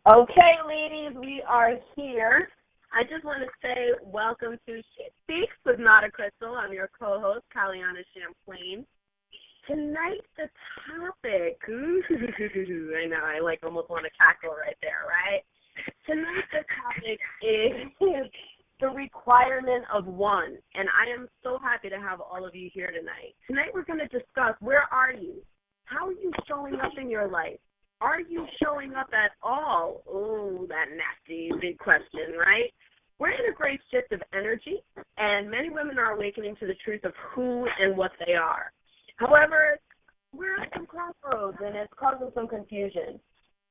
Okay, ladies, we are here. I just want to say welcome to S.H.E Speaks with Nada Crystal. I'm your co-host, Kaliana Champlain. Tonight, the topic, I know, I almost want to cackle right there, right? Tonight, the topic is the requirement of one, and I am so happy to have all of you here tonight. Tonight, we're going to discuss, where are you? How are you showing up in your life? Are you showing up at all? Oh, that nasty big question, right? We're in a great shift of energy, and many women are awakening to the truth of who and what they are. However, we're at some crossroads, and it's causing some confusion.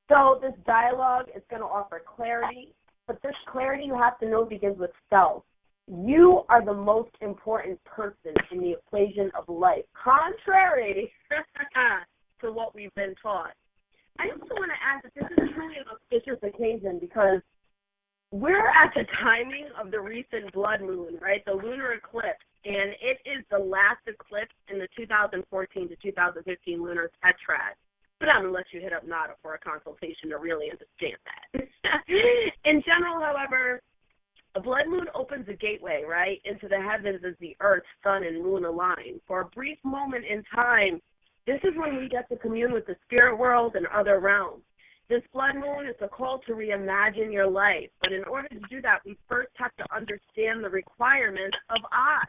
So this dialogue is going to offer clarity, but this clarity, you have to know, begins with self. You are the most important person in the equation of life, contrary to what we've been taught. I also want to add that this is truly an auspicious occasion because we're at the timing of the recent blood moon, right, the lunar eclipse, and it is the last eclipse in the 2014 to 2015 lunar tetrad. But I'm going to let you hit up Nada for a consultation to really understand that. In general, however, a blood moon opens a gateway, right, into the heavens as the earth, sun, and moon align. For a brief moment in time, this is when we get to commune with the spirit world and other realms. This blood moon is a call to reimagine your life. But in order to do that, we first have to understand the requirements of I.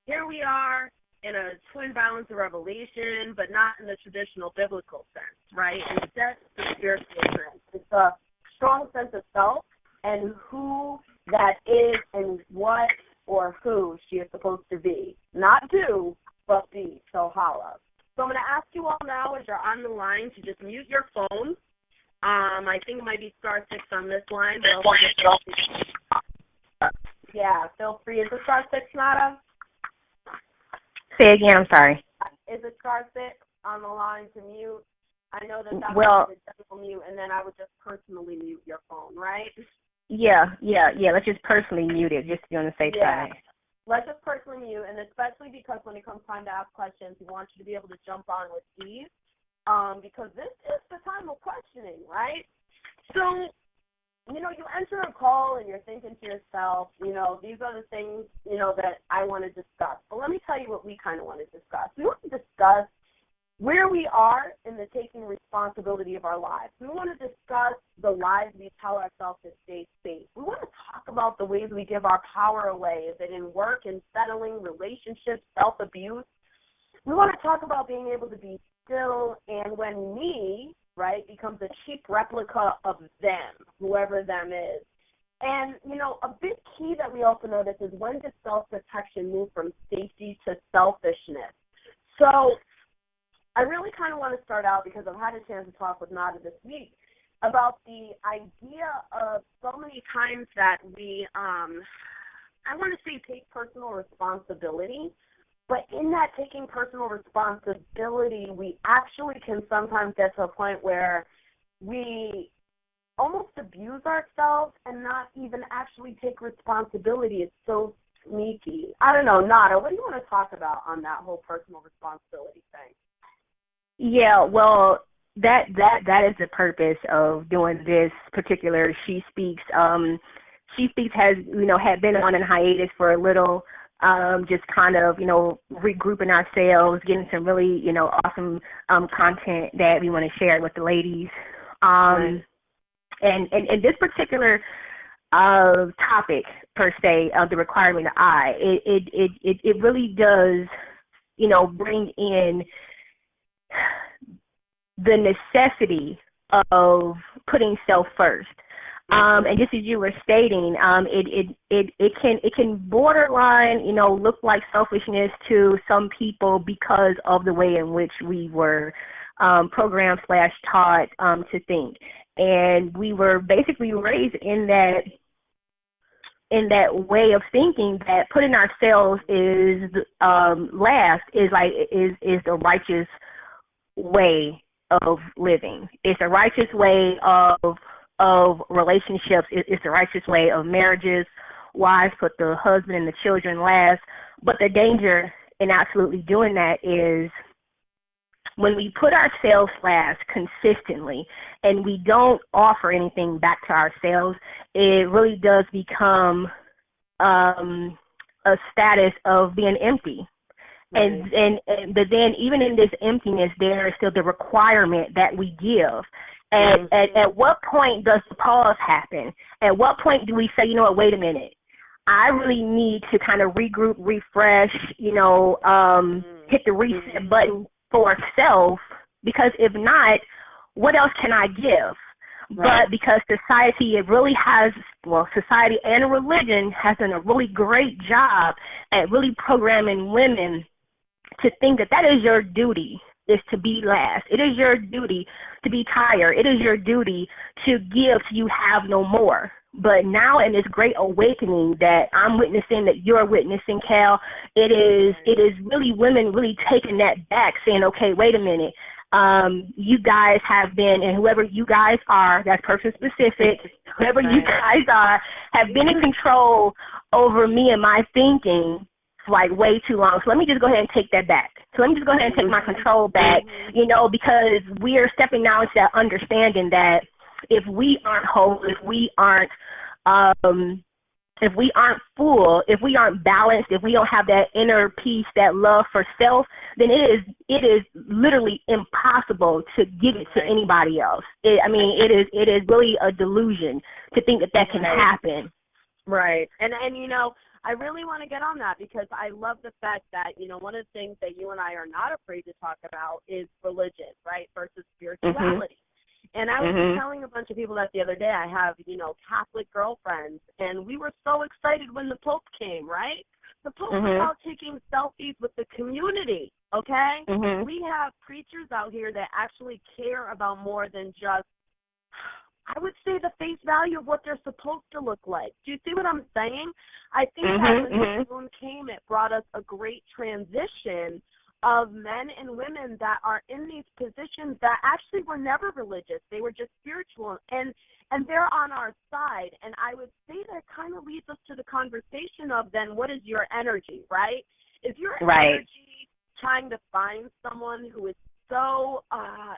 Here we are in a twin balance of revelation, but not in the traditional biblical sense, right? Instead, it's the spiritual sense. It's a strong sense of self and who that is and what or who she is supposed to be. Not do, but be. So holla. So I'm going to ask you all now, as you're on the line, to just mute your phone. I think it might be *6 on this line. Yeah, feel free. Is it *6, Nada? Say again, I'm sorry. Is it *6 on the line to mute? I know that was a technical mute, and then I would just personally mute your phone, right? Yeah. Let's just personally mute it, just to be on the safe side. Let's just personally mute, and especially because when it comes time to ask questions, we want you to be able to jump on with ease, because this is the time of questioning, right? So, you enter a call and you're thinking to yourself, these are the things, that I want to discuss. But let me tell you what we kind of want to discuss. We want to discuss where we are in the taking responsibility of our lives. We want to discuss the lies we tell ourselves to stay safe. We want to talk about the ways we give our power away. Is it in work and settling, relationships, self-abuse? We want to talk about being able to be still and when me, right, becomes a cheap replica of them, whoever them is. And, a big key that we also notice is when does self-protection move from safety to selfishness? So I really kind of want to start out, because I've had a chance to talk with Nada this week, about the idea of so many times that we, I want to say, take personal responsibility, but in that taking personal responsibility, we actually can sometimes get to a point where we almost abuse ourselves and not even actually take responsibility. It's so sneaky. I don't know, Nada, what do you want to talk about on that whole personal responsibility thing? Yeah, well, that is the purpose of doing this particular S.H.E Speaks. S.H.E Speaks has, had been on a hiatus for a little, just kind of, regrouping ourselves, getting some really, awesome content that we want to share with the ladies. Right. And this particular topic, per se, of the requirement of I, it really does, bring in the necessity of putting self first. And just as you were stating, it can borderline, look like selfishness to some people because of the way in which we were programmed / taught to think. And we were basically raised in that way of thinking that putting ourselves is last is the righteous way of living. It's a righteous way of relationships. It's the righteous way of marriages. Wives put the husband and the children last. But the danger in absolutely doing that is when we put ourselves last consistently and we don't offer anything back to ourselves, it really does become a status of being empty. Right. But then even in this emptiness, there is still the requirement that we give. At what point does the pause happen? At what point do we say, you know what, wait a minute, I really need to kind of regroup, refresh, hit the reset button for self, because if not, what else can I give? Right. But because society society and religion has done a really great job at really programming women to think that is your duty, is to be last. It is your duty to be tired. It is your duty to give till you have no more. But now in this great awakening that I'm witnessing, that you're witnessing, Cal, it is really women really taking that back, saying, okay, wait a minute. You guys have been, and whoever you guys are, that's person specific, whoever you guys are, have been in control over me and my thinking for like way too long. So let me just go ahead and take that back. So let me just go ahead and take my control back, because we are stepping now into that understanding that if we aren't whole, if we aren't full, if we aren't balanced, if we don't have that inner peace, that love for self, then it is literally impossible to give it to anybody else. It is really a delusion to think that can happen. Right. And I really want to get on that because I love the fact that, one of the things that you and I are not afraid to talk about is religion, right, versus spirituality. And I was telling a bunch of people that the other day. I have, Catholic girlfriends, and we were so excited when the Pope came, right? The Pope was out taking selfies with the community, okay? We have preachers out here that actually care about more than just, I would say, the face value of what they're supposed to look like. Do you see what I'm saying? I think that when this moon came, it brought us a great transition of men and women that are in these positions that actually were never religious. They were just spiritual, and they're on our side. And I would say that kind of leads us to the conversation of then what is your energy, right? Is your energy trying to find someone who is so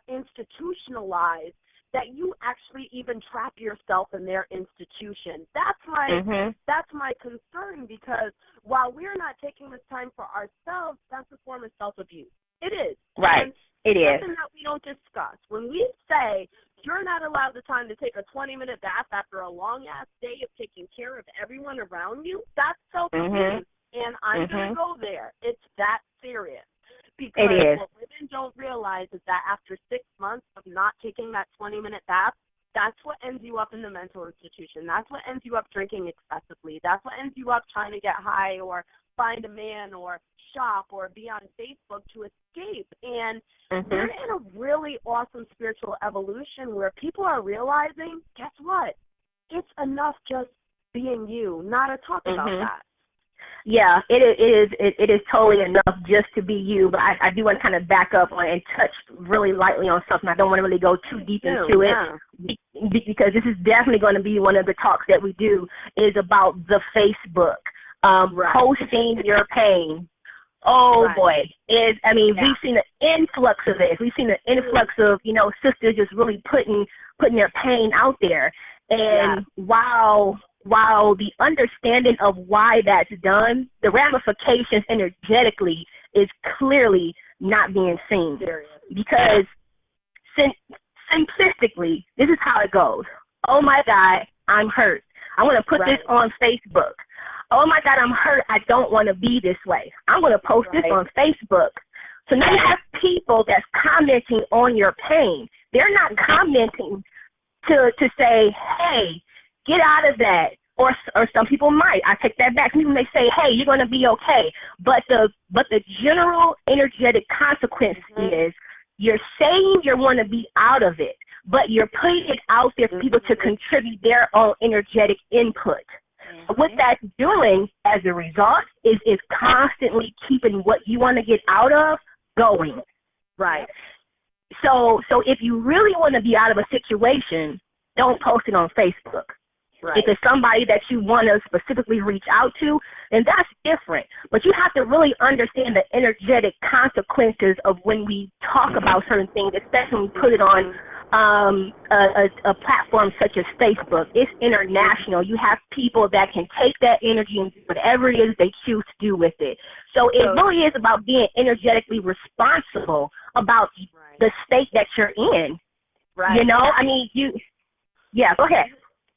institutionalized that you actually even trap yourself in their institution? That's my concern, because while we're not taking this time for ourselves, that's a form of self-abuse. It is. Right. It is. Something that we don't discuss. When we say you're not allowed the time to take a 20-minute bath after a long-ass day of taking care of everyone around you, that's self-abuse. And I'm going to go there. It's that serious. Because what women don't realize is that after 6 months of not taking that 20-minute bath, that's what ends you up in the mental institution. That's what ends you up drinking excessively. That's what ends you up trying to get high or find a man or shop or be on Facebook to escape. And we're in a really awesome spiritual evolution where people are realizing, guess what? It's enough just being you, not to talk about that. Yeah, it is totally enough just to be you, but I do want to kind of back up on and touch really lightly on something. I don't want to really go too deep into it because this is definitely going to be one of the talks that we do is about the Facebook, posting your pain. Oh, boy. We've seen an influx of this. We've seen an influx of, sisters just really putting their pain out there. And while the understanding of why that's done, the ramifications energetically is clearly not being seen. Because simplistically, this is how it goes. Oh, my God, I'm hurt. I want to put this on Facebook. Oh, my God, I'm hurt. I don't want to be this way. I'm going to post this on Facebook. So now you have people that's commenting on your pain. They're not commenting to say, hey, get out of that. Or some people might. I take that back. Some people may say, hey, you're going to be okay. But the general energetic consequence is you're saying you want to be out of it, but you're putting it out there for people to contribute their own energetic input. What that's doing as a result is constantly keeping what you want to get out of going. Right. So if you really want to be out of a situation, don't post it on Facebook. Right. If it's somebody that you want to specifically reach out to, then that's different. But you have to really understand the energetic consequences of when we talk about certain things, especially when we put it on a platform such as Facebook. It's international. You have people that can take that energy and do whatever it is they choose to do with it. So it really is about being energetically responsible about the state that you're in. Right. You know, I mean, go ahead.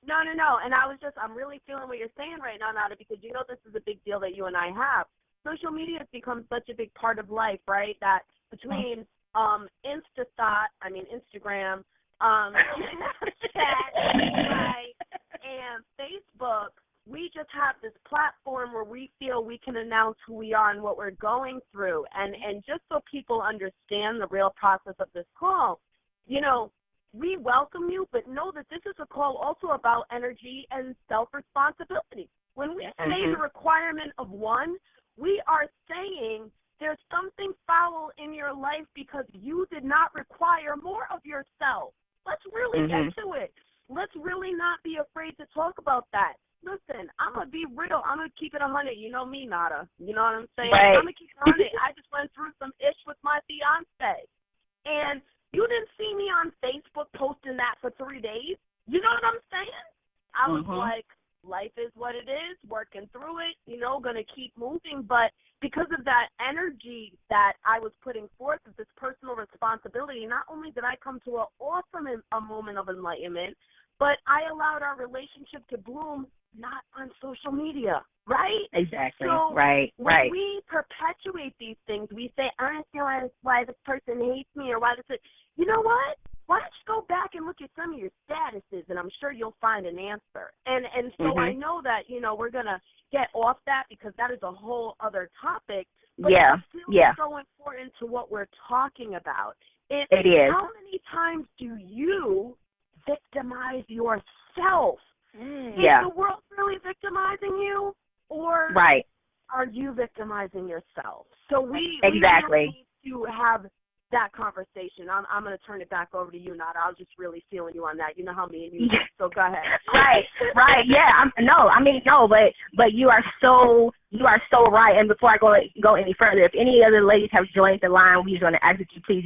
No. And I'm really feeling what you're saying right now, Nada, because you know this is a big deal that you and I have. Social media has become such a big part of life, right? That between Instagram, Snapchat, right, and Facebook, we just have this platform where we feel we can announce who we are and what we're going through. And just so people understand the real process of this call, you know, we welcome you, but know that this is a call also about energy and self-responsibility. When we say the requirement of one, we are saying there's something foul in your life because you did not require more of yourself. Let's really get to it. Let's really not be afraid to talk about that. Listen, I'm going to be real. I'm going to keep it 100. You know me, Nada. You know what I'm saying? Right. I'm going to keep it 100. I just went through some ish with my fiance. And you didn't see me on Facebook posting that for 3 days. You know what I'm saying? I was like, life is what it is, working through it, you know, going to keep moving. But because of that energy that I was putting forth of this personal responsibility, not only did I come to a moment of enlightenment, but I allowed our relationship to bloom not on social media, right? Exactly. So right. When we perpetuate these things, we say, I don't know why this person hates me or why this. You know what? Why don't you go back and look at some of your statuses, and I'm sure you'll find an answer. And so I know that, you know, we're going to get off that because that is a whole other topic. But it's still so important to what we're talking about. It is. How many times do you victimize yourself? Is the world really victimizing you, or are you victimizing yourself? So we really need to have that conversation. I'm going to turn it back over to you, Nada. I was just really feeling you on that. You know how me and you do, so go ahead. Right. Yeah. But you are so right. And before I go any further, if any other ladies have joined the line, we're going to ask that you please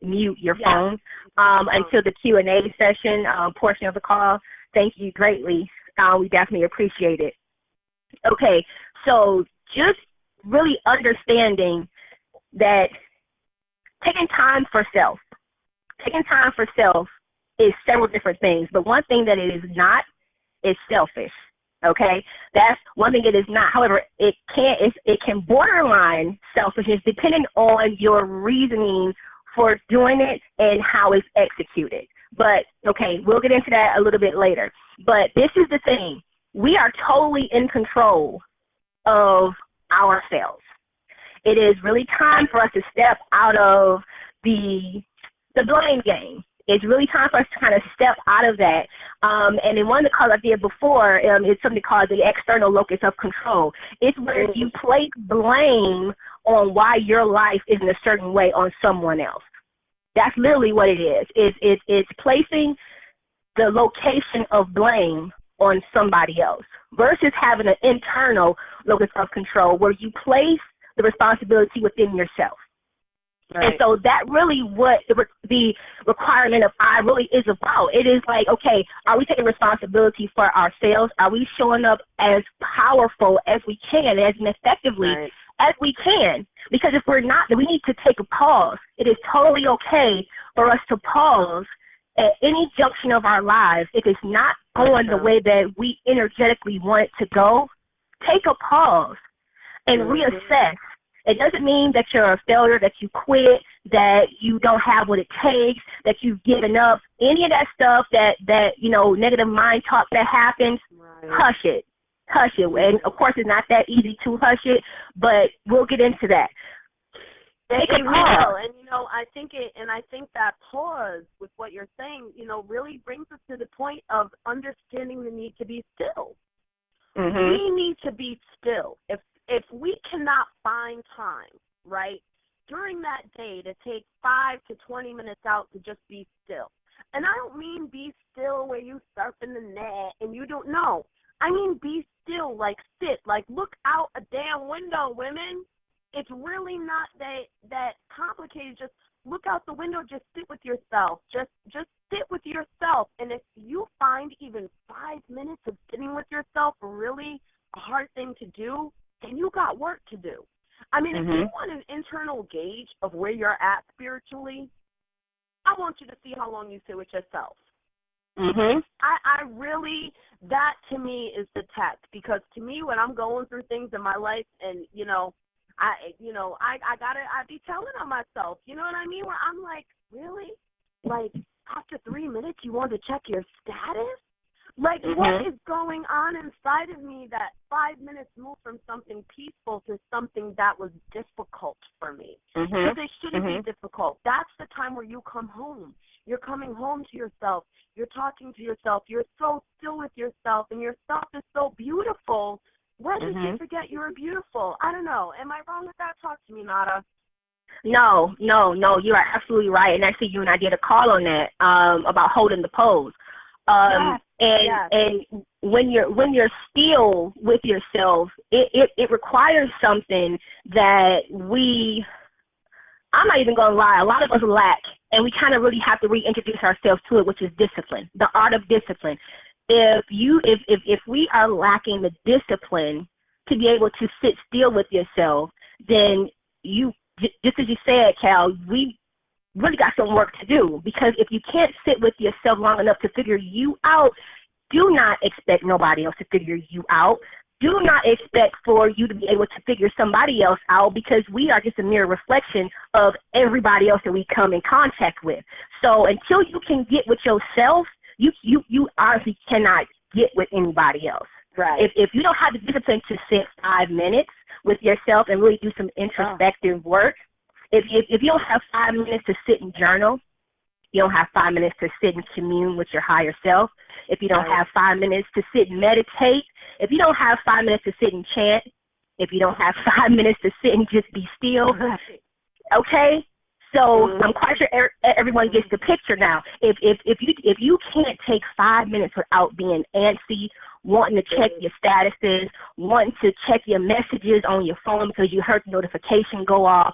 mute your phone until the Q&A session portion of the call. Thank you greatly. We definitely appreciate it. Okay, so just really understanding that taking time for self is several different things, but one thing that it is not is selfish. Okay, that's one thing it is not. However, it can borderline selfishness depending on your reasoning for doing it and how it's executed. But, okay, we'll get into that a little bit later. But this is the thing. We are totally in control of ourselves. It is really time for us to step out of the blame game. It's really time for us to kind of step out of that. And in one of the calls I did before, it's something called the external locus of control. It's where you place blame on why your life is in a certain way on someone else. That's literally what it is. It's placing the location of blame on somebody else versus having an internal locus of control where you place the responsibility within yourself. Right. And so that really what the requirement of I really is about. It is like, okay, are we taking responsibility for ourselves? Are we showing up as powerful as we can, as effectively as we can? Because if we're not, then we need to take a pause. It is totally okay for us to pause at any junction of our lives. If it's not going the way that we energetically want it to go, take a pause and reassess. It doesn't mean that you're a failure, that you quit, that you don't have what it takes, that you've given up. Any of that stuff that you know, negative mind talk that happens, hush it. And, of course, it's not that easy to hush it, but we'll get into that. Take a pause. And, you know, I think that pause with what you're saying, you know, really brings us to the point of understanding the need to be still. We need to be still. If we cannot find time, right, during that day to take 5 to 20 minutes out to just be still, And I don't mean be still where you surf in the net and you don't know. I mean be still, like sit, like look out a damn window, women. It's really not that complicated. Just look out the window. Just sit with yourself. Just sit with yourself. And if you find even 5 minutes of sitting with yourself really a hard thing to do, then you got work to do. I mean, if you want an internal gauge of where you're at spiritually, I want you to see how long you sit with yourself. I really, that to me is the test, because to me when I'm going through things in my life and, I be telling on myself, you know what I mean? Where I'm like, really? Like, after 3 minutes you want to check your status? Like, what is going on inside of me that 5 minutes moved from something peaceful to something that was difficult for me? Because it shouldn't be difficult. That's the time where you come home. You're coming home to yourself. You're talking to yourself. You're so still with yourself, and yourself is so beautiful. When did you forget you were beautiful? I don't know. Am I wrong with that? Talk to me, Nada. No, you are absolutely right. And actually, you and I did a call on that about holding the pose. And when you're still with yourself, it requires something that I'm not even gonna lie, a lot of us lack, and we kind of really have to reintroduce ourselves to it, which is discipline, the art of discipline. If we are lacking the discipline to be able to sit still with yourself, then just as you said, Cal, we really got some work to do, because if you can't sit with yourself long enough to figure you out, do not expect nobody else to figure you out. Do not expect for you to be able to figure somebody else out, because we are just a mere reflection of everybody else that we come in contact with. So until you can get with yourself, you honestly cannot get with anybody else. Right. If you don't have the discipline to sit 5 minutes with yourself and really do some introspective work, if you don't have 5 minutes to sit and journal, you don't have 5 minutes to sit and commune with your higher self, if you don't have 5 minutes to sit and meditate, if you don't have 5 minutes to sit and chant, if you don't have 5 minutes to sit and just be still, okay? So I'm quite sure everyone gets the picture now. If you can't take 5 minutes without being antsy, wanting to check your statuses, wanting to check your messages on your phone because you heard the notification go off,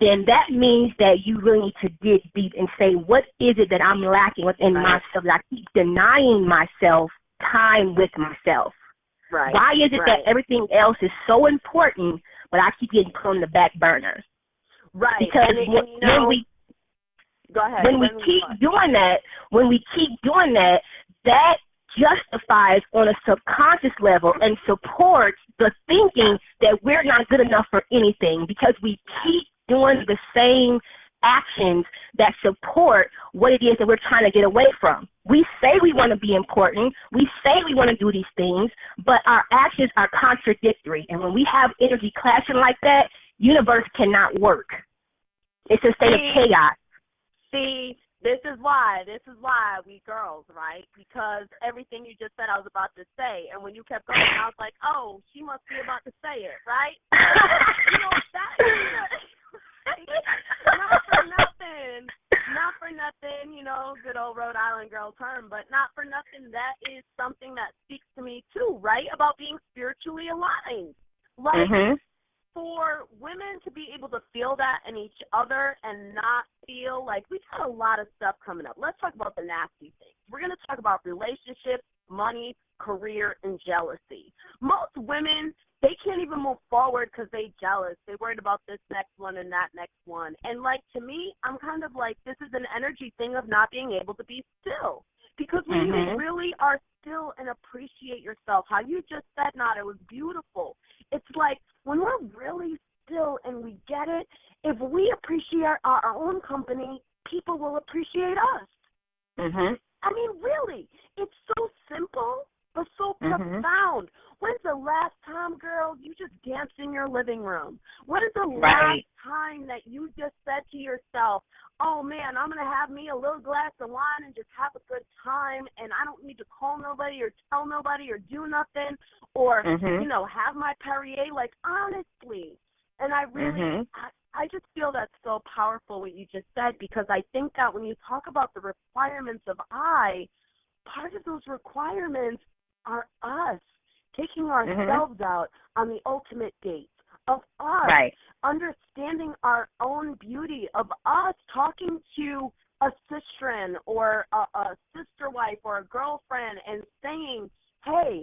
then that means that you really need to dig deep and say, what is it that I'm lacking within myself, that I keep denying myself time with myself? Right. Why is it that everything else is so important, but I keep getting put on the back burner? Right. Because when we keep doing that, that justifies on a subconscious level and supports the thinking that we're not good enough for anything, because we keep doing the same actions that support what it is that we're trying to get away from. We say we want to be important. We say we want to do these things, but our actions are contradictory. And when we have energy clashing like that, universe cannot work. It's a state of chaos. See, this is why we girls, right? Because everything you just said I was about to say, and when you kept going, I was like, oh, she must be about to say it, right? Not for nothing, good old Rhode Island girl term, but not for nothing, that is something that speaks to me too, right? About being spiritually aligned. Like, for women to be able to feel that in each other and not feel like, we've got a lot of stuff coming up. Let's talk about the nasty things. We're going to talk about relationships, money, career, and jealousy. Most women, they can't even move forward because they're jealous. They're worried about this next one and that next one. And, like, to me, I'm kind of like, this is an energy thing of not being able to be still. Because when you really are still and appreciate yourself, how you just said, Nada, it was beautiful. It's like when we're really still and we get it, if we appreciate our own company, people will appreciate us. I mean, really, it's so simple but so profound. When's the last time, girl, you just danced in your living room? When is the last time that you just said to yourself, oh, man, I'm going to have me a little glass of wine and just have a good time, and I don't need to call nobody or tell nobody or do nothing or, have my Perrier, like, honestly. And I really, I just feel that's so powerful what you just said, because I think that when you talk about the requirements of part of those requirements are us taking ourselves out on the ultimate date, of us understanding our own beauty, of us talking to a sister or a sister wife or a girlfriend and saying, hey,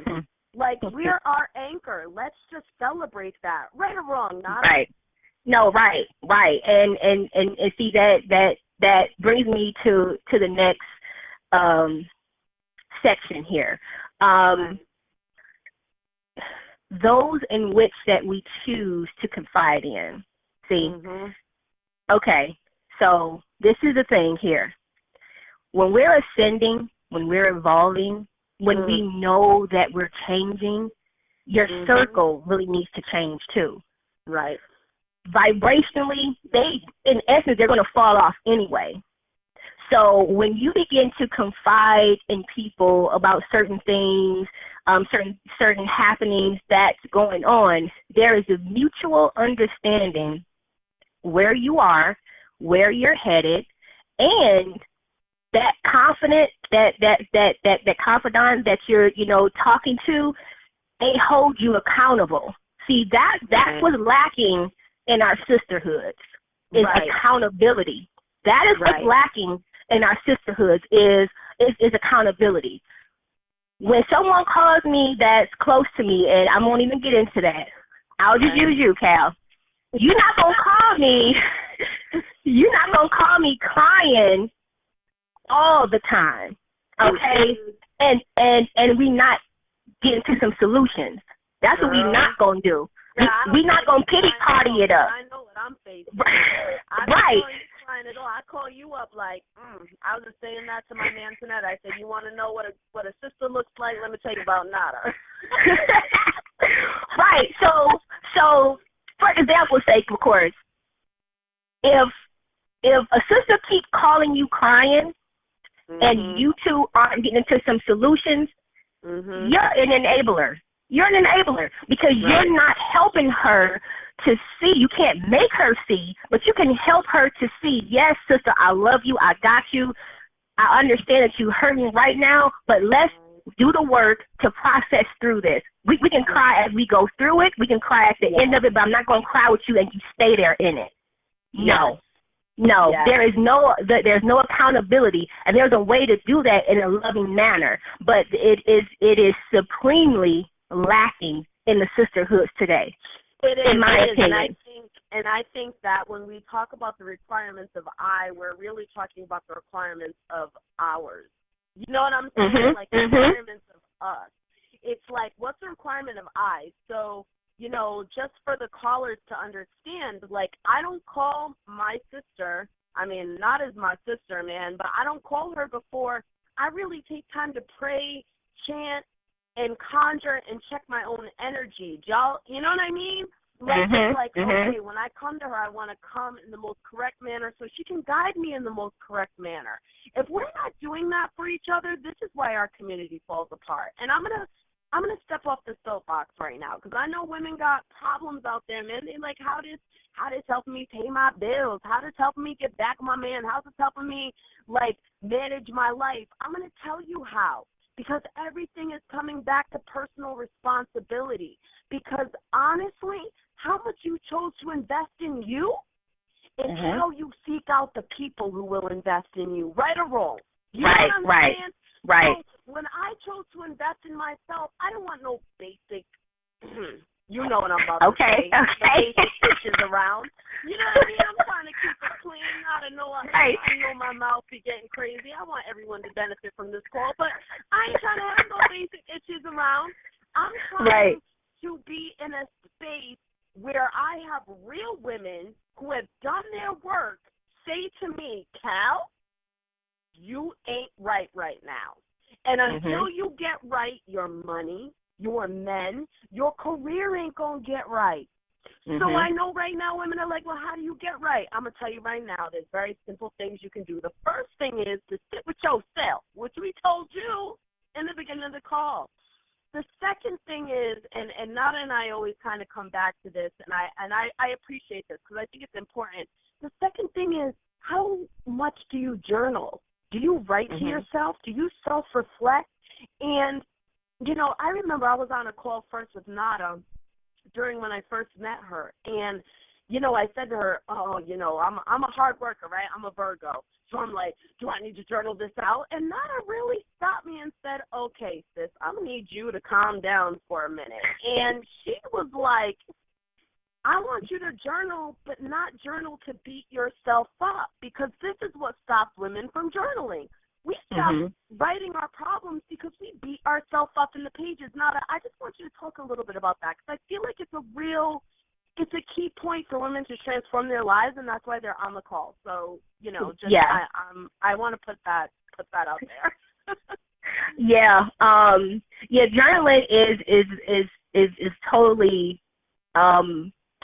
like, we're our anchor. Let's just celebrate that. Right or wrong, not right. No, right. And see that brings me to the next section here. Those in which that we choose to confide in. See? Okay, so this is the thing here. When we're ascending, when we're evolving, when we know that we're changing, your circle really needs to change too. Right. Vibrationally, in essence, they're going to fall off anyway. So when you begin to confide in people about certain things, certain happenings that's going on, there is a mutual understanding where you are, where you're headed, and that confident, that confidant that you're, talking to, they hold you accountable. See, that's what's lacking in our sisterhoods is accountability. That is what's lacking in our sisterhoods is accountability. When someone calls me that's close to me, and I won't even get into that, I'll just use you, Cal. You're not gonna call me. You're not gonna call me crying all the time, okay? And we not get into some solutions. That's what we not gonna do. We not gonna pity party it up. I know what I'm facing. Right. I call you up like, I was just saying that to my man tonight. I said, you want to know what a sister looks like? Let me tell you about Nada. Right. So for example's sake, of course, if a sister keeps calling you crying and you two aren't getting into some solutions, you're an enabler. You're an enabler because you're not helping her to see. You can't make her see, but you can help her to see, yes, sister, I love you. I got you. I understand that you're hurting right now, but let's do the work to process through this. We can cry as we go through it. We can cry at the end of it, but I'm not going to cry with you and you stay there in it. No. There's no accountability, and there's a way to do that in a loving manner, but it is supremely lacking in the sisterhoods today. It is, in my opinion. And I think that when we talk about the requirements of we're really talking about the requirements of ours. You know what I'm saying? Like the requirements of us. It's like, what's the requirement of I? So, just for the callers to understand, like, I don't call my sister, I mean, not as my sister, man, but I don't call her before I really take time to pray, chant, and conjure and check my own energy. Y'all, you know what I mean? Okay, when I come to her, I want to come in the most correct manner so she can guide me in the most correct manner. If we're not doing that for each other, this is why our community falls apart. And I'm gonna step off the soapbox right now because I know women got problems out there, man. They like, how this helping me pay my bills? How this helping me get back my man? How's this helping me, like, manage my life? I'm gonna tell you how. Because everything is coming back to personal responsibility. Because honestly, how much you chose to invest in you is how you seek out the people who will invest in you, right or wrong. You know what I'm saying? Right. So when I chose to invest in myself, I don't want no basic, you know what I'm about to say, basic bitches around. You know what I mean? I'm trying to keep it clean. I know my mouth be getting crazy. I want everyone to benefit from this call, but I ain't trying to have no basic itches around. I'm trying to be in a space where I have real women who have done their work say to me, Cal, you ain't right now. And until you get right, your money, your men, your career ain't going to get right. So I know right now women are like, well, how do you get right? I'm going to tell you right now, there's very simple things you can do. The first thing is to sit with yourself, which we told you in the beginning of the call. The second thing is, and Nada and I always kind of come back to this, and I appreciate this because I think it's important. The second thing is, how much do you journal? Do you write to yourself? Do you self-reflect? And, you know, I remember I was on a call first with Nada during when I first met her, and, you know, I said to her, oh, you know, I'm a hard worker, right? I'm a Virgo. So I'm like, do I need to journal this out? And Nada really stopped me and said, okay, sis, I'm going to need you to calm down for a minute. And she was like, I want you to journal, but not journal to beat yourself up, because this is what stops women from journaling. We stop writing our problems because we beat ourselves up in the pages. Nada, I just want you to talk a little bit about that, because I feel like it's a key point for women to transform their lives, and that's why they're on the call. So, you know, just I want to put that out there. Journaling is totally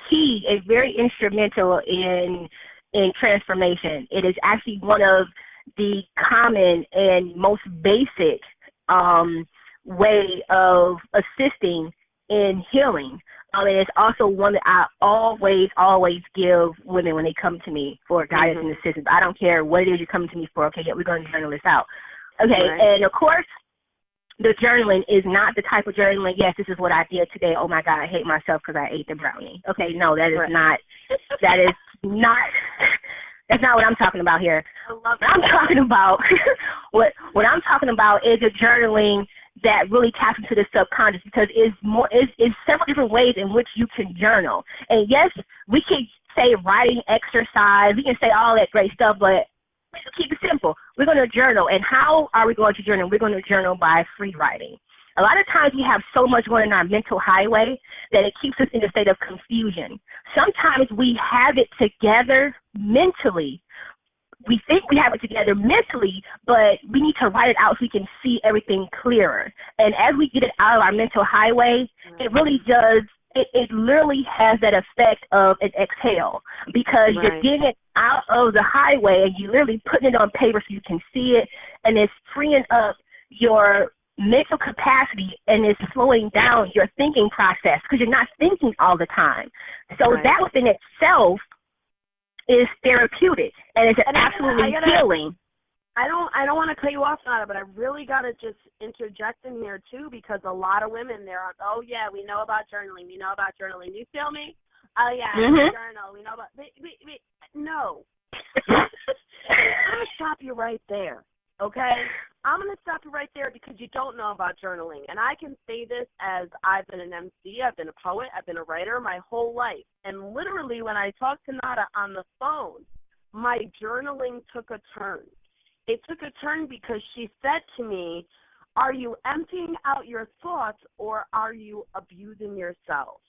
key and very instrumental in transformation. It is actually one of the common and most basic way of assisting in healing. And it's also one that I always give women when they come to me for guidance and assistance. I don't care what it is you're coming to me for. Okay, we're going to journal this out. Okay, and of course, the journaling is not the type of journaling, yes, this is what I did today. Oh, my God, I hate myself because I ate the brownie. Okay, no, that is not, that's not what I'm talking about here. What I'm talking about, what I'm talking about is a journaling that really taps into the subconscious, because it's several different ways in which you can journal. And yes, we can say writing exercise, we can say all that great stuff, but keep it simple. We're going to journal. And how are we going to journal? We're going to journal by free writing. A lot of times we have so much going in our mental highway that it keeps us in a state of confusion. Sometimes we have it together mentally. We think we have it together mentally, but we need to write it out so we can see everything clearer. And as we get it out of our mental highway, it really does, it literally has that effect of an exhale, because you're getting it out of the highway and you're literally putting it on paper so you can see it, and it's freeing up your mental capacity and it's slowing down your thinking process because you're not thinking all the time. So that within itself is therapeutic, and it's absolutely healing. I don't want to cut you off, Nada, but I really got to just interject in here, too, because a lot of women, they're like, oh, yeah, we know about journaling. You feel me? Oh, yeah, journal. We know about no. I'm going to stop you right there, okay? I'm going to stop you right there because you don't know about journaling. And I can say this as I've been an MC, I've been a poet, I've been a writer my whole life. And literally when I talked to Nada on the phone, my journaling took a turn. It took a turn because she said to me, are you emptying out your thoughts or are you abusing yourself?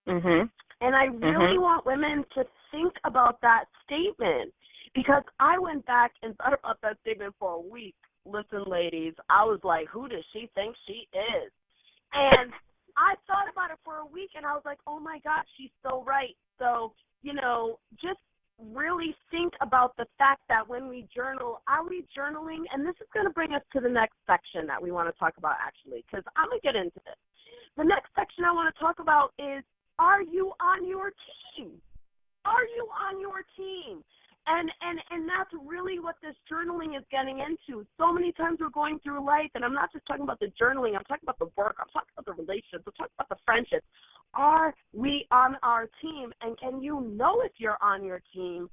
And I really want women to think about that statement, because I went back and thought about that statement for a week. Listen, ladies, I was like, who does she think she is? And I thought about it for a week, and I was like, oh, my God, she's so right. So, you know, just really think about the fact that when we journal, are we journaling? And this is going to bring us to the next section that we want to talk about, actually, because I'm going to get into this. The next section I want to talk about is, are you on your team? Are you on your team? And that's really what this journaling is getting into. So many times we're going through life, and I'm not just talking about the journaling, I'm talking about the work, I'm talking about the relationships, I'm talking about the friendships. Are we on our team? And can you know if you're on your team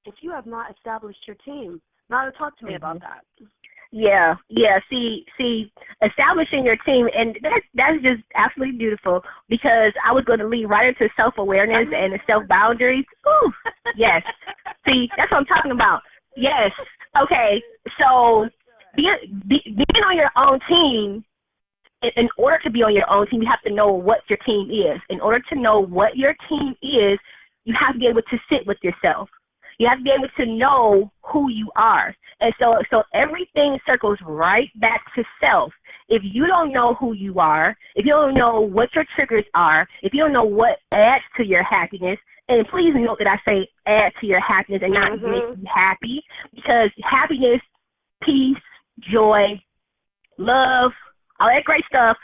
if you have not established your team? Now, talk to me about that. Yeah. See, establishing your team, and that's just absolutely beautiful, because I was going to lead right into self-awareness and the self-boundaries. Ooh, yes. See, that's what I'm talking about. Yes. Okay, so being on your own team, in order to be on your own team, you have to know what your team is. In order to know what your team is, you have to be able to sit with yourself. You have to be able to know who you are. And so everything circles right back to self. If you don't know who you are, if you don't know what your triggers are, if you don't know what adds to your happiness, and please note that I say add to your happiness and not make you happy, because happiness, peace, joy, love, all that great stuff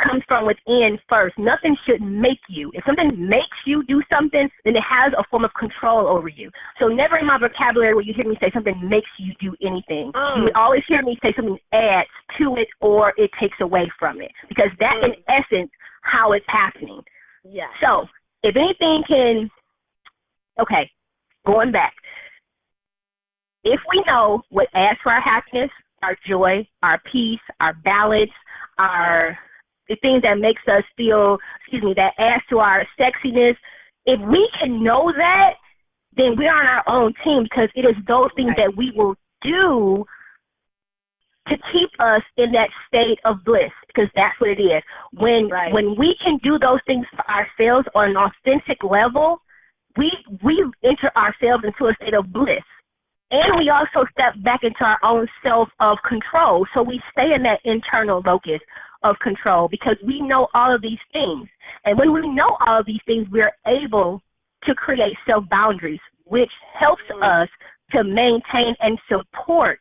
comes from within first. Nothing should make you. If something makes you do something, then it has a form of control over you. So never in my vocabulary will you hear me say something makes you do anything. You would always hear me say something adds to it or it takes away from it, because that in essence how it's happening. Yeah. So if anything can, okay, going back, if we know what adds to our happiness, our joy, our peace, our balance, the things that makes us feel, that adds to our sexiness, if we can know that, then we're on our own team, because it is those things that we will do to keep us in that state of bliss, because that's what it is. When we can do those things for ourselves on an authentic level, we enter ourselves into a state of bliss. And we also step back into our own self of control. So we stay in that internal locus of control because we know all of these things. And when we know all of these things, we're able to create self-boundaries, which helps us to maintain and support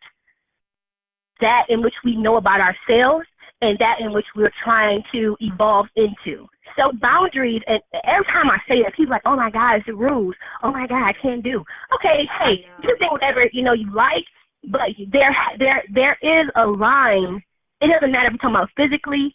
that in which we know about ourselves and that in which we're trying to evolve into. So boundaries, and every time I say that, people are like, oh my God, it's the rules. Oh my God, I can't do. Okay, hey, you can think whatever, you like, but there is a line. It doesn't matter if you're talking about physically,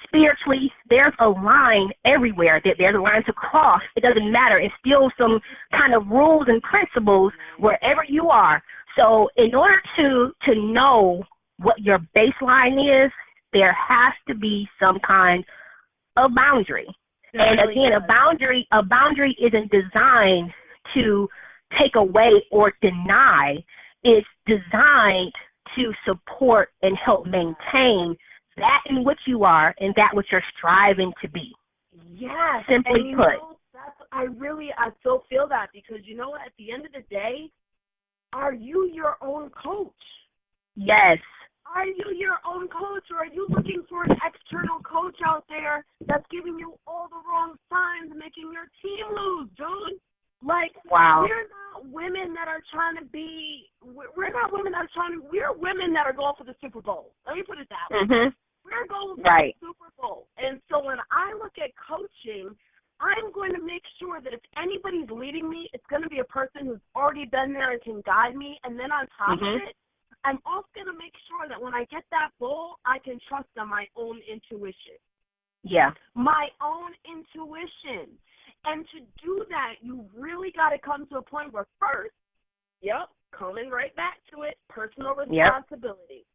spiritually, there's a line everywhere. There's a line to cross. It doesn't matter. It's still some kind of rules and principles wherever you are. So in order to know what your baseline is, there has to be some kind of boundary. And again, a boundary isn't designed to take away or deny. It's designed to support and help maintain that in which you are and that which you're striving to be. Yes. Simply put. I so feel that, because at the end of the day, are you your own coach? Yes. Are you your own coach, or are you looking for an external coach out there that's giving you all the wrong signs, making your team lose, dude? Wow. We're not women that are trying to be, we're women that are going for the Super Bowl. Let me put it that way. Mm-hmm. We're going for the Super Bowl. And so when I look at coaching, I'm going to make sure that if anybody's leading me, it's going to be a person who's already been there and can guide me. And then on top of it, I'm also going to make sure that when I get that goal, I can trust on my own intuition. Yeah. My own intuition. And to do that, you really got to come to a point where first, coming right back to it, personal responsibility.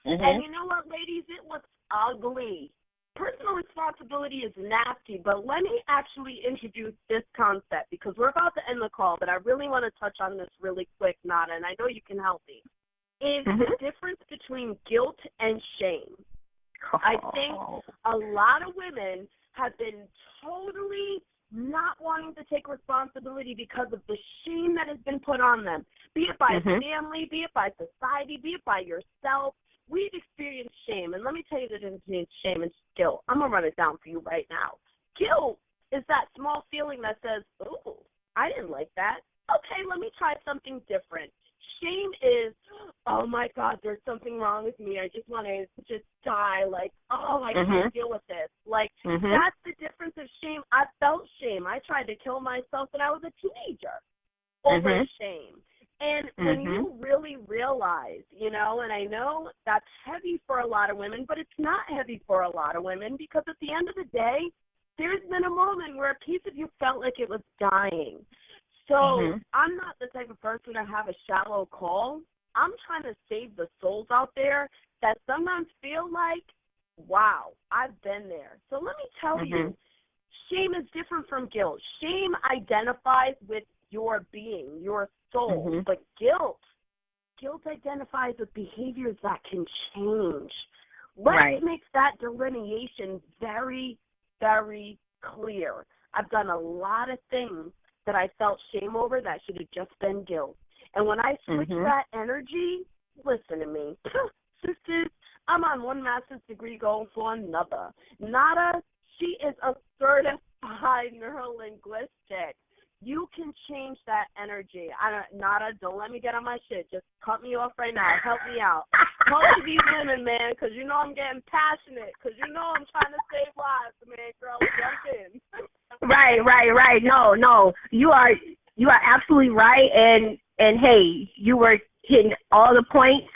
Mm-hmm. And you know what, ladies? It was ugly. Personal responsibility is nasty, but let me actually introduce this concept, because we're about to end the call, but I really want to touch on this really quick, Nada, and I know you can help me. Is the difference between guilt and shame. I think a lot of women have been totally not wanting to take responsibility because of the shame that has been put on them, be it by family, be it by society, be it by yourself. We've experienced shame, and let me tell you the difference between shame and guilt. I'm going to run it down for you right now. Guilt is that small feeling that says, ooh, I didn't like that. Okay, let me try something different. Shame is, oh, my God, there's something wrong with me. I just want to just die. I can't deal with this. That's the difference of shame. I felt shame. I tried to kill myself when I was a teenager over shame. And when you really realize, and I know that's heavy for a lot of women, but it's not heavy for a lot of women, because at the end of the day, there's been a moment where a piece of you felt like it was dying. So I'm not the type of person to have a shallow call. I'm trying to save the souls out there that sometimes feel like, wow, I've been there. So let me tell you, shame is different from guilt. Shame identifies with your being, your soul. But guilt identifies with behaviors that can change. Let's make that delineation very, very clear. I've done a lot of things that I felt shame over that should have just been guilt. And when I switch that energy, listen to me. Sisters, I'm on one master's degree going for another. Nada, she is a certified neurolinguistic. you can change that energy. Don't let me get on my shit. Just cut me off right now. Help me out. Talk to these women, man, because you know I'm getting passionate, because you know I'm trying to save lives, man, girl. Jump in. Right. No. You are absolutely right, and hey, you were hitting all the points.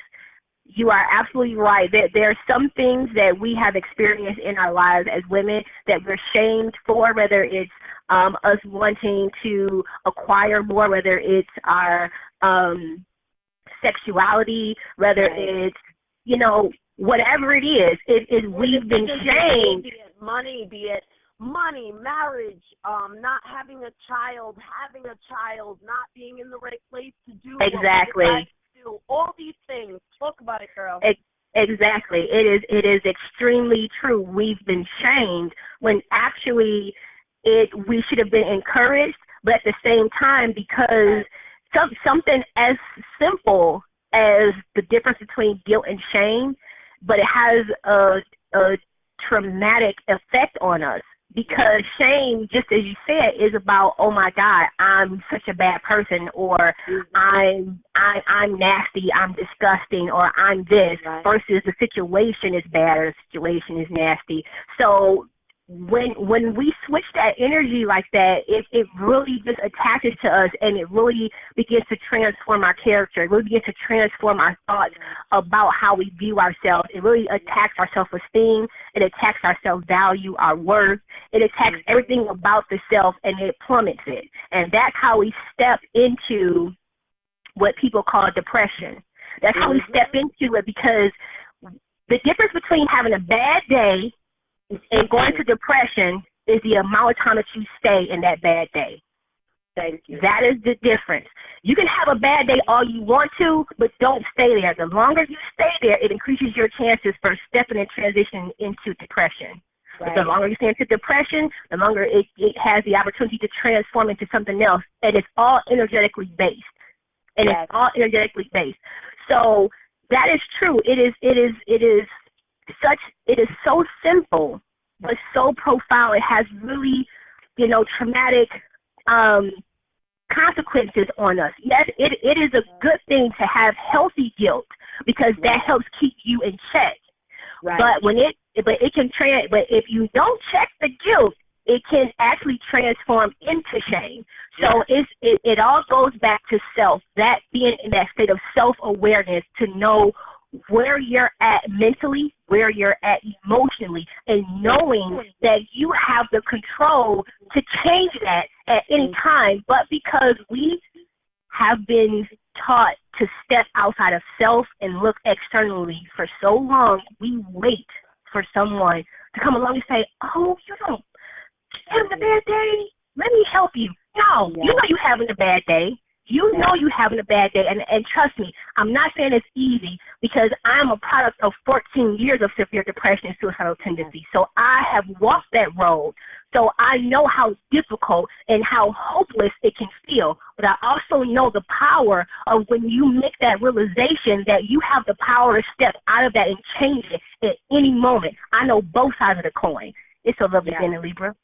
You are absolutely right. There are some things that we have experienced in our lives as women that we're shamed for, whether it's us wanting to acquire more, whether it's our sexuality, whether it's, whatever it is, we've been shamed. Be it money, marriage, not having a child, not being in the right place to do exactly. What we do, all these things. Talk about it, girl. Exactly. It is extremely true. We've been shamed when actually we should have been encouraged, but at the same time, because something as simple as the difference between guilt and shame, but it has a traumatic effect on us. Because shame, just as you said, is about, oh my God, I'm such a bad person, or I'm nasty, I'm disgusting, or I'm this, versus the situation is bad or the situation is nasty. So when we switch that energy like that, it really just attaches to us, and it really begins to transform our character. It really begins to transform our thoughts about how we view ourselves. It really attacks our self-esteem. It attacks our self-value, our worth. It attacks everything about the self, and it plummets it. And that's how we step into what people call depression. That's how we step into it, because the difference between having a bad day and going to depression is the amount of time that you stay in that bad day. Thank you. That is the difference. You can have a bad day all you want to, but don't stay there. The longer you stay there, it increases your chances for stepping and transitioning into depression. Right. The longer you stay into depression, the longer it has the opportunity to transform into something else. And it's all energetically based. It's all energetically based. So that is true. It is so simple, but so profound. It has really, traumatic consequences on us. Yes, it is a good thing to have healthy guilt, because that helps keep you in check. Right. But if you don't check the guilt, it can actually transform into shame. So it all goes back to self, that being in that state of self-awareness, to know where you're at mentally, where you're at emotionally, and knowing that you have the control to change that at any time. But because we have been taught to step outside of self and look externally for so long, we wait for someone to come along and say, oh, you don't having a bad day? Let me help you. No, you know you're having a bad day. You know you're having a bad day, and trust me, I'm not saying it's easy, because I'm a product of 14 years of severe depression and suicidal tendencies. So I have walked that road. So I know how difficult and how hopeless it can feel. But I also know the power of when you make that realization that you have the power to step out of that and change it at any moment. I know both sides of the coin. It's a lovely day, Libra.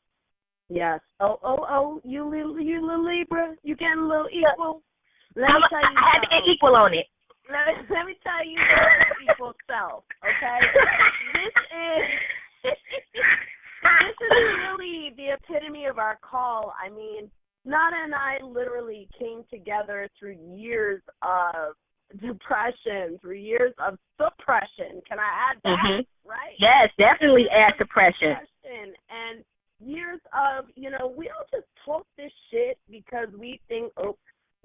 Yes. Oh, you little Libra, you getting a little equal. I had to get equal on it. Let me tell you your equal self, okay? This is really the epitome of our call. I mean, Nana and I literally came together through years of depression, through years of suppression. Can I add that? Right? Yes, definitely add suppression. And years of, we don't just talk this shit because we think, oh,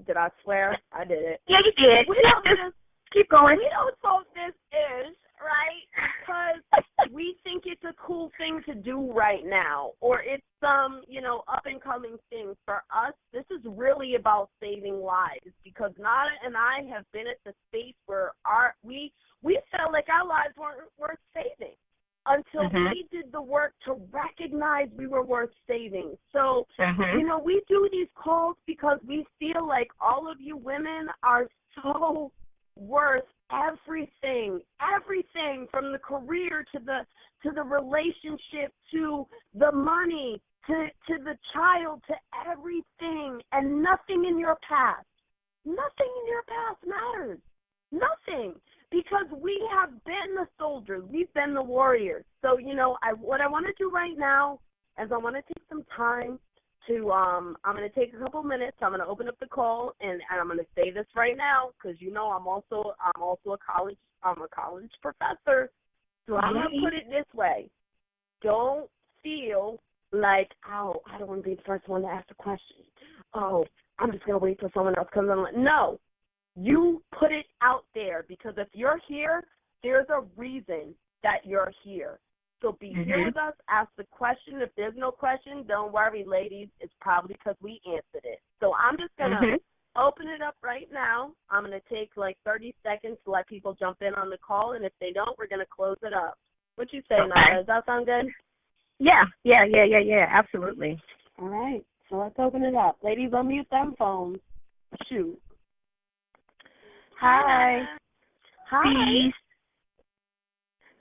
did I swear? I did it. Yeah, you did. We don't just keep going. We don't talk this ish, right? Because we think it's a cool thing to do right now, or it's some, up and coming thing. For us, this is really about saving lives, because Nada and I have been at the space where we felt like our lives weren't worth saving, until we did the work to recognize we were worth saving. So, we do these calls because we feel like all of you women are so worth everything from the career to the relationship to the money to the child, to everything, and nothing in your past. Nothing in your past matters. Nothing. Because we have been the soldiers. We've been the warriors. So, what I want to do right now is I want to take some time to, I'm going to take a couple minutes. I'm going to open up the call, and I'm going to say this right now because, I'm also a college professor. So I'm going to put it this way. Don't feel like, oh, I don't want to be the first one to ask a question. Oh, I'm just going to wait till someone else comes on. No. You put it out there because if you're here, there's a reason that you're here. So be here with us, ask the question. If there's no question, don't worry, ladies. It's probably because we answered it. So I'm just going to open it up right now. I'm going to take like 30 seconds to let people jump in on the call, and if they don't, we're going to close it up. What you say, Naya? Does that sound good? Yeah, absolutely. All right, so let's open it up. Ladies, unmute them phones. Shoot. Hi. Peace.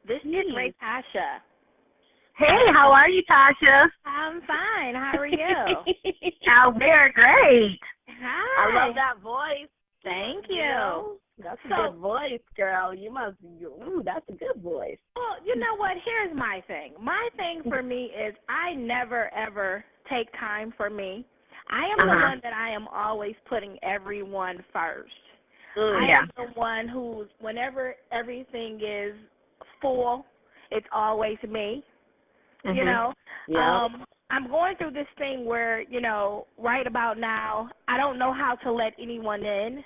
This is Tasha. Hey, how are you, Tasha? I'm fine. How are you? Oh, we're great. Hi. I love that voice. Thank you. That's a good voice, girl. That's a good voice. Well, you know what? Here's my thing. My thing for me is I never, ever take time for me. I am the one that I am always putting everyone first. I am the one who's, whenever everything is full, it's always me, Yeah. I'm going through this thing where, right about now, I don't know how to let anyone in.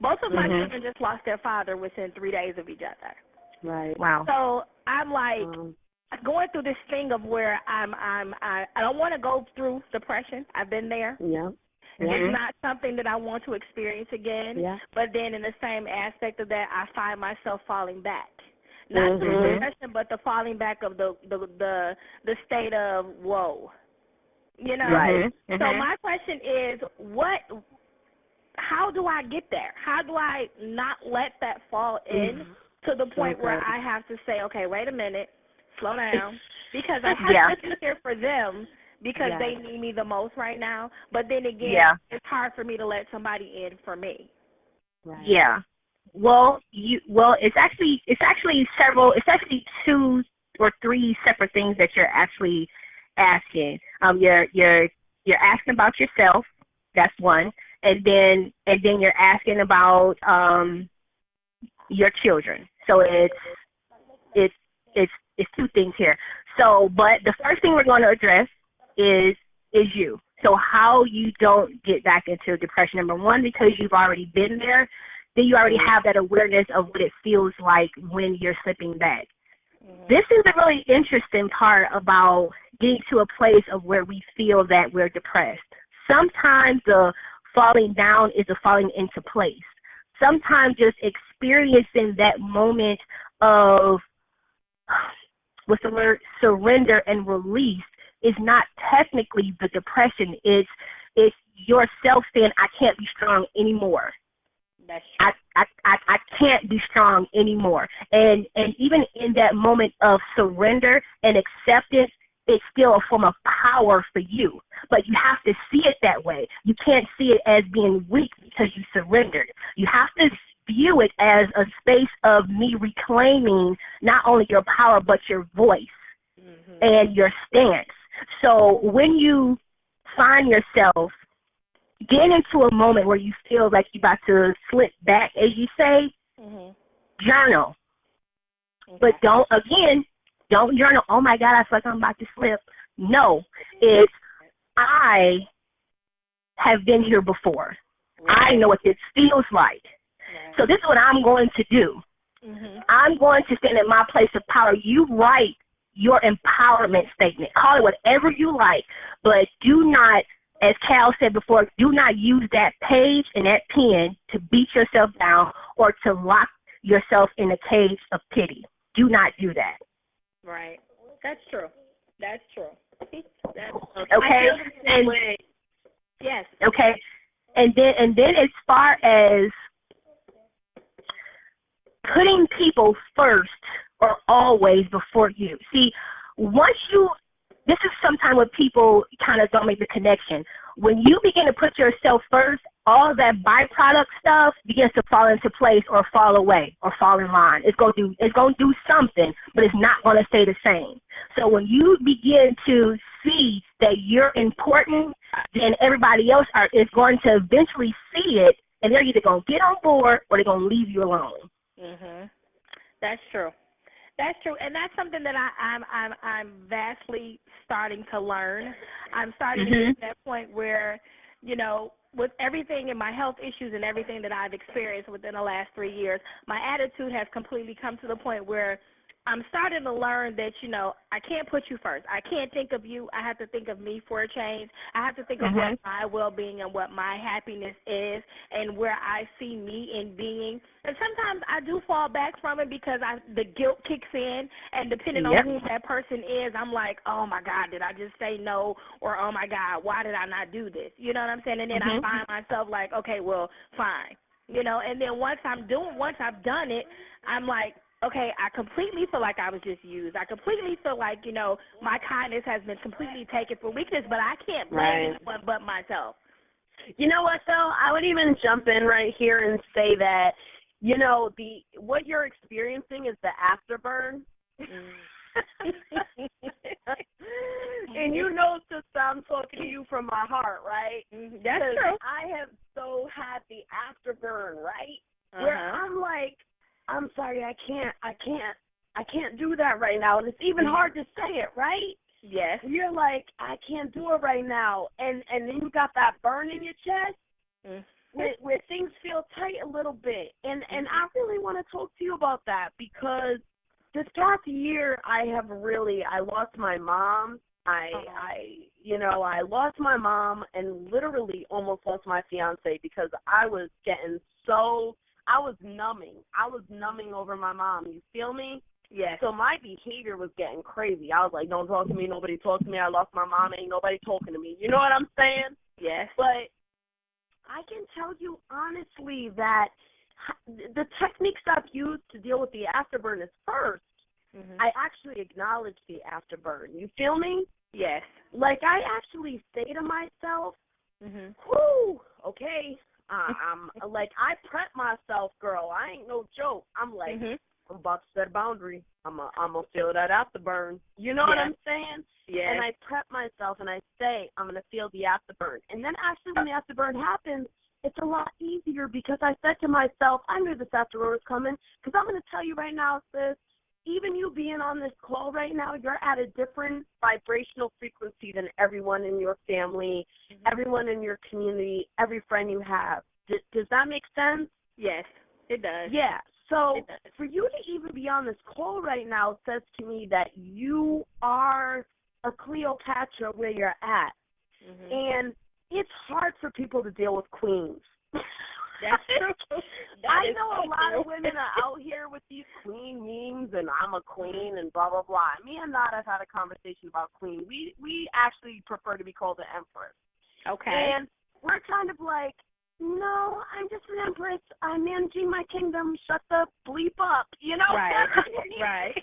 Both of my children just lost their father within 3 days of each other. Right. Wow. So I'm like going through this thing of where I don't want to go through depression. I've been there. Yeah. It's not something that I want to experience again. Yeah. But then in the same aspect of that, I find myself falling back. Not through depression, but the falling back of the state of whoa. Right. So my question is, how do I get there? How do I not let that fall in to the point where I have to say, okay, wait a minute, slow down, because I have to be here for them because they need me the most right now. But then again, it's hard for me to let somebody in for me. Right. Yeah. Well, it's actually several. It's actually 2 or 3 separate things that you're actually asking. You're asking about yourself. That's one, and then you're asking about your children. So it's 2 things here. So, but the first thing we're going to address is you. So how you don't get back into depression. Number one, because you've already been there. Then you already have that awareness of what it feels like when you're slipping back. This is the really interesting part about getting to a place of where we feel that we're depressed. Sometimes the falling down is a falling into place. Sometimes just experiencing that moment of, what's the word, surrender and release is not technically the depression. It's yourself saying, I can't be strong anymore. That's true. I can't be strong anymore. And even in that moment of surrender and acceptance, it's still a form of power for you. But you have to see it that way. You can't see it as being weak because you surrendered. You have to view it as a space of me reclaiming not only your power but your voice and your stance. So when you find yourself getting into a moment where you feel like you're about to slip back, as you say, journal. But don't journal, oh, my God, I feel like I'm about to slip. No, it's I have been here before. I know what this feels like. So this is what I'm going to do. I'm going to stand in my place of power. You write your empowerment statement. Call it whatever you like, but do not, as Cal said before, do not use that page and that pen to beat yourself down or to lock yourself in a cage of pity. Do not do that. Right. That's true. That's true. Okay. And yes. Okay. And then as far as putting people first or always before you. See, once you this is sometimes what people kind of don't make the connection. When you begin to put yourself first, all that byproduct stuff begins to fall into place or fall away or fall in line. It's going to do something, but it's not going to stay the same. So when you begin to see that you're important, then everybody else is going to eventually see it, and they're either going to get on board or they're going to leave you alone. Mhm. That's true. That's true, and that's something that I'm vastly starting to learn. I'm starting to get to that point where, you know, with everything and my health issues and everything that I've experienced within the last 3 years, my attitude has completely come to the point where I'm starting to learn that, you know, I can't put you first. I can't think of you. I have to think of me for a change. I have to think of what my well-being and what my happiness is and where I see me in being. And sometimes I do fall back from it because the guilt kicks in, and depending on who that person is, I'm like, oh, my God, did I just say no? Or, oh, my God, why did I not do this? You know what I'm saying? And then I find myself like, okay, well, fine. You know, and then once I've done it, I'm like, okay, I completely feel like I was just used. I completely feel like, you know, my kindness has been completely taken for weakness, but I can't blame anyone but myself. You know what, though? I would even jump in right here and say that, you know, what you're experiencing is the afterburn. And you know, sister, I'm talking to you from my heart, right? That's true. I have so had the afterburn, right? Where I'm like, I'm sorry, I can't do that right now. And it's even hard to say it, right? Yes. You're like, I can't do it right now. And then you got that burn in your chest where things feel tight a little bit. And I really want to talk to you about that because to start the year, I lost my mom. I lost my mom and literally almost lost my fiance because I was numbing. I was numbing over my mom. You feel me? Yes. So my behavior was getting crazy. I was like, don't talk to me. Nobody talk to me. I lost my mom. Ain't nobody talking to me. You know what I'm saying? Yes. But I can tell you honestly that the techniques I've used to deal with the afterburn is first, I actually acknowledge the afterburn. You feel me? Yes. Like I actually say to myself, whoo, okay, I'm like, I prep myself, girl. I ain't no joke. I'm like, I'm about to set a boundary. I'm gonna feel that afterburn. You know what I'm saying? Yeah. And I prep myself and I say, I'm gonna feel the afterburn. And then actually when the afterburn happens, it's a lot easier because I said to myself, I knew this afterburn was coming. Because I'm gonna tell you right now, sis, even you being on this call right now, you're at a different vibrational frequency than everyone in your family, everyone in your community, every friend you have. Does that make sense? Yes, it does. Yeah. So for you to even be on this call right now says to me that you are a Cleopatra where you're at. And it's hard for people to deal with queens. That's true. I know a lot of women are out here with these queen memes and I'm a queen and blah, blah, blah. Me and Nada have had a conversation about queen. We actually prefer to be called an empress. Okay. And we're kind of like, no, I'm just an empress. I'm managing my kingdom. Shut the bleep up. You know? Right. Right.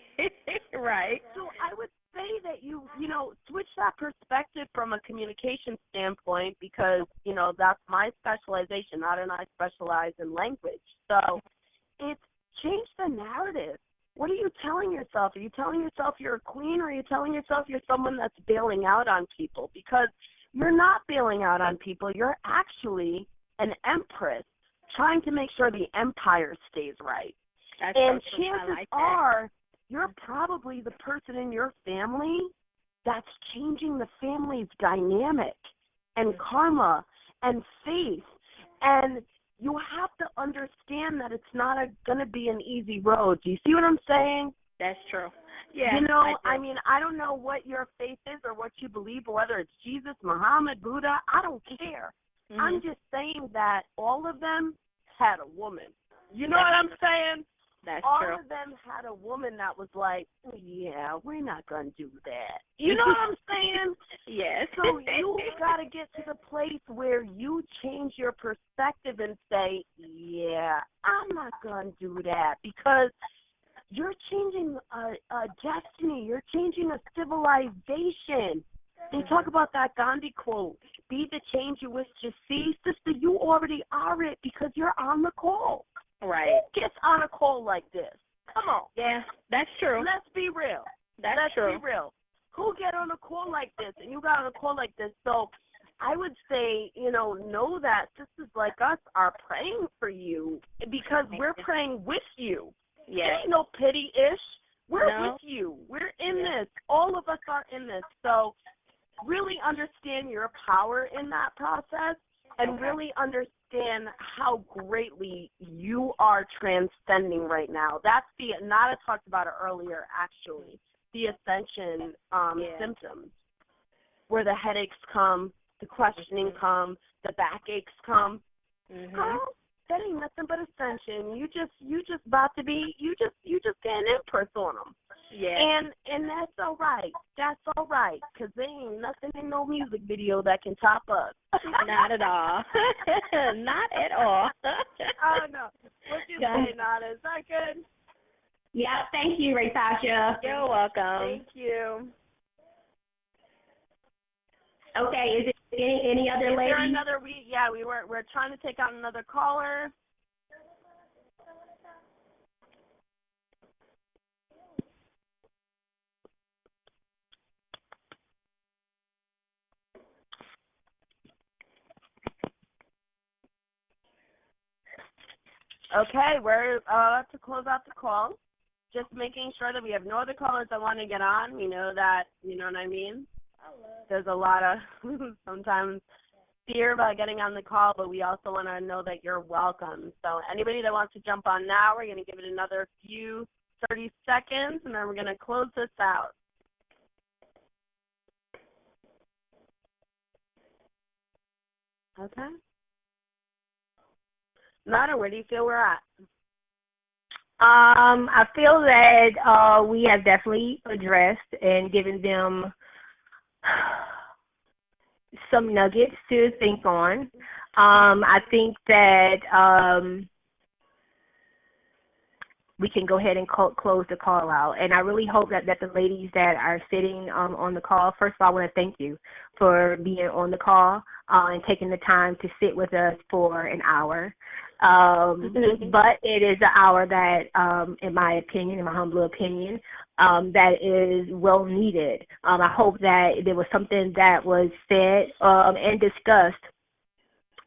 Right. So I would say that you switch that perspective from a communication standpoint because, that's my specialization. Not and I specialize in language. So it's change the narrative. What are you telling yourself? Are you telling yourself you're a queen or are you telling yourself you're someone that's bailing out on people? Because you're not bailing out on people. You're actually an empress trying to make sure the empire stays right. And chances are you're probably the person in your family that's changing the family's dynamic and karma and faith. And you have to understand that it's not going to be an easy road. Do you see what I'm saying? That's true. Yeah. I don't know what your faith is or what you believe, or whether it's Jesus, Muhammad, Buddha. I don't care. I'm just saying that all of them had a woman. You know what I'm saying? That's all true. All of them had a woman that was like, yeah, we're not going to do that. You know what I'm saying? Yes. So you got to get to the place where you change your perspective and say, yeah, I'm not going to do that. Because You're changing a destiny. You're changing a civilization. They talk about that Gandhi quote, be the change you wish to see. Sister, you already are it because you're on the call. Right. Who gets on a call like this? Come on. Yeah, that's true. Let's be real. Let's true. Be real. Who get on a call like this? And you got on a call like this. So I would say, know that sisters like us are praying for you because we're praying with you. Yeah. There ain't no pity-ish. We're with you. We're in this. All of us are in this. So really understand your power in that process and really understand how greatly you are transcending right now. That's Nada talked about it earlier, actually, the ascension symptoms, where the headaches come, the questioning come, the backaches come. Girl, that ain't nothing but ascension. You just about to be, you just getting inputs on them. Yeah. And that's all right. That's all right, because there ain't nothing in no music video that can top us. Not at all. Not at all. Oh, no. What you say, Nada? Is that good? Yeah, thank you, Ray Tasha. You're welcome. Thank you. Okay, is it any other lady? Is there another? We're trying to take out another caller. Okay, we're about to close out the call. Just making sure that we have no other callers that want to get on. We know that, you know what I mean? There's a lot of sometimes fear about getting on the call, but we also want to know that you're welcome. So anybody that wants to jump on now, we're going to give it another 30 seconds, and then we're going to close this out. Okay. Nada, where do you feel we're at? I feel that we have definitely addressed and given them some nuggets to think on. I think that we can go ahead and close the call out. And I really hope that the ladies that are sitting on the call, first of all, I want to thank you for being on the call and taking the time to sit with us for an hour. But it is an hour that, in my opinion, in my humble opinion, that is well needed. I hope that there was something that was said and discussed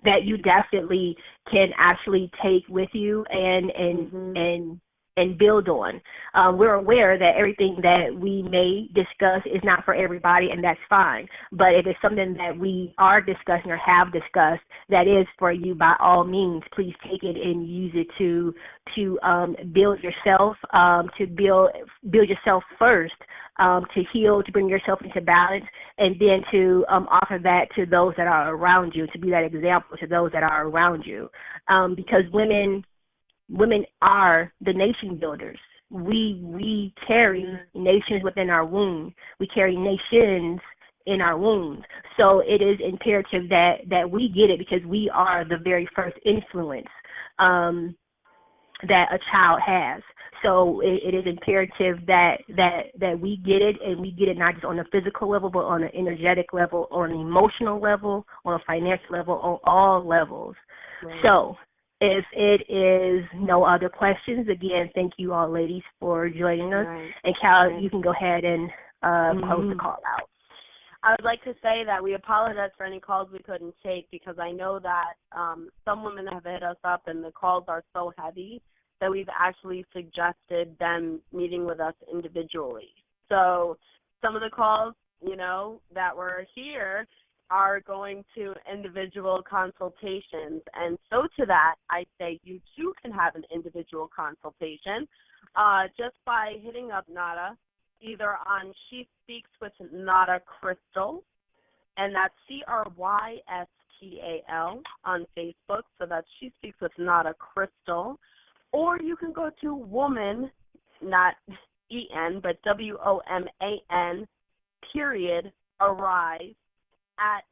that you definitely can actually take with you and build on. We're aware that everything that we may discuss is not for everybody, and that's fine. But if it's something that we are discussing or have discussed that is for you, by all means, please take it and use it to build yourself, to build yourself first, to heal, to bring yourself into balance, and then to offer that to those that are around you, to be that example to those that are around you. Because women are the nation builders. We carry nations within our womb. We carry nations in our wombs. So it is imperative that we get it, because we are the very first influence that a child has. So it is imperative that we get it, and we get it not just on a physical level, but on an energetic level, on an emotional level, on a financial level, on all levels. Right. So if it is no other questions, again, thank you all ladies for joining us. Right. And Cal, you can go ahead and close the call out. I would like to say that we apologize for any calls we couldn't take, because I know that some women have hit us up and the calls are so heavy that we've actually suggested them meeting with us individually. So some of the calls, that were here are going to individual consultations. And so to that, I say you too can have an individual consultation just by hitting up Nada, either on She Speaks with Nada Crystal, and that's CRYSTAL on Facebook. So that's She Speaks with Nada Crystal. Or you can go to woman, not E-N, but WOMAN, _arise at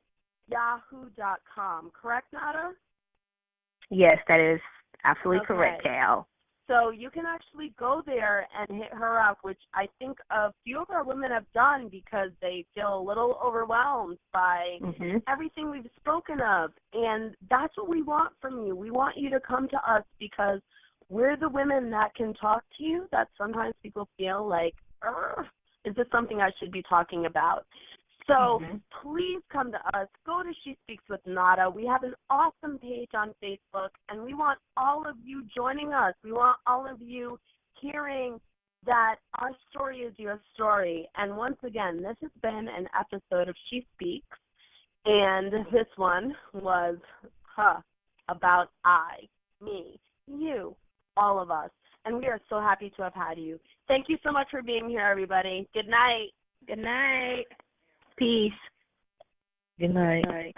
yahoo.com. Correct, Nada? Yes, that is absolutely correct, Cal. So you can actually go there and hit her up, which I think a few of our women have done because they feel a little overwhelmed by everything we've spoken of. And that's what we want from you. We want you to come to us because we're the women that can talk to you, that sometimes people feel like, is this something I should be talking about? So please come to us. Go to She Speaks with Nada. We have an awesome page on Facebook, and we want all of you joining us. We want all of you hearing that our story is your story. And once again, this has been an episode of She Speaks, and this one was about I, me, you, all of us. And we are so happy to have had you. Thank you so much for being here, everybody. Good night. Good night. Peace. Good night.